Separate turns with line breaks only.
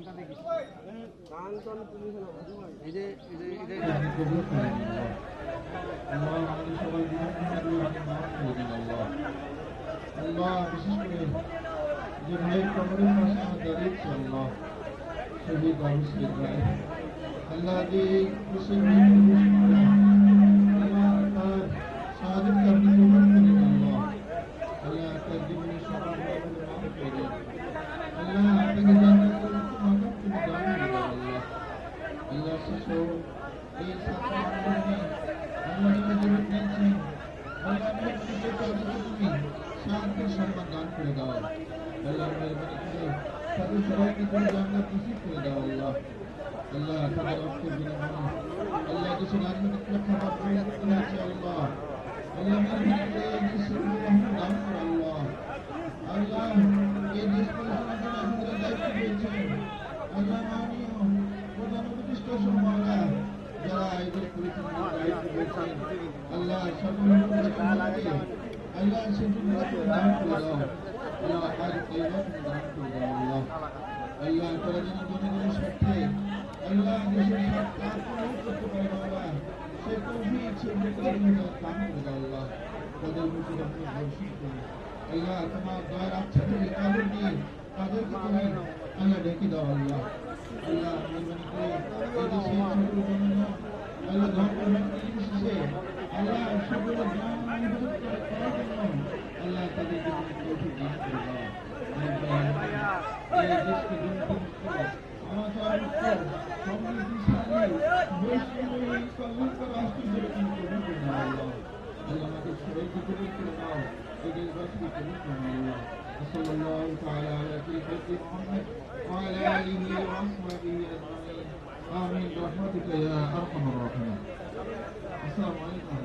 আল্লাহ বিশেষ করে যে ভাইয়ের কবরের পাশে আমার দাঁড়িয়েছে আল্লাহ শহীদ আবু সাইদ ভাই আল্লাহ যে তার শাহাদাতকে আপনি কবুল করেন আল্লাহ আল্লাহ তার জীবনের সকল গুনাহগুলো মাফ করে আল্লাহ আপনাকে জান্নাতুল মাকাম তুমি দান করুন আল্লাহ আল্লাহ শেষও এই ছাত্র আন্দোলনে আল্লাহ যারা জীবন দিয়েছেন আল্লাহ আপনার তুমি শান্তির সম্মান দান করে দাও আল্লাহ মেহরবানি করে তাদের সবাইকে তুমি জান্নাত নসিব করে দাও আল্লাহ আল্লাহ তাদের রক্তের বিনিময়ে আল্লাহ দেশের রাজনৈতিক প্রেক্ষাপট পরিবর্তন আছে আল্লাহ আল্লাহ মেহরবানি করে এই দেশের রহমত দান করো আল্লাহ আল্লাহ এই দেশ পরিচালনার জন্য আপনাদের দায়িত্ব দিয়েছেন আল্লাহ মাননীয় প্রধান উপদেষ্টা সম্মানরা যারা এই দেশ পরিচালনার দায়িত্ব দিয়েছেন আল্লাহ সকল উপদেষ্টাকে আল্লাহ সেজন্য দান করে দাও আল্লাহ আজ তৈবাত দান করে দাও আল্লাহ আল্লাহ তারা যেন জনগণের স্বার্থে আল্লাহ দেশের স্বার্থে আত্মনিয়োগ করতে পারে আল্লাহ সে তৌফিক সে মুক্তির দান করে দাও আল্লাহ তাদের মুখে আপনি বর্ষণ করুন আল্লাহ তোমার দয়ার আচ্ছা থেকে কাজল দিয়ে তাদেরকে তুমি আল্লাহ ডেকে দাও আল্লাহ আল্লাহ মেহরবানি করে এই দেশের সকল জনগণ আল্লাহ ধর্ম নির্বিশেষে আল্লাহ সকল জ্ঞান করার জন্য আল্লাহ তাদেরকে তুমি তৌফিক দান করে দাও এই দেশকে দুর্নীতিমুক্ত অনাচার মুক্ত সমৃদ্ধিশালী বৈশ্বিক কল্যাণকর রাষ্ট্র হিসেবে তুমি কবুল করে নাও আল্লাহ আল্লাহ আমাদের সবাইকে কবুল করে নাও এই দেশবাসীকে কবুল করে নাও আল্লাহ صلى الله تعالى على سيدنا محمد وعلى آله وأصحابه أجمعين آمين برحمتك يا أرحم الراحمين السلام عليكم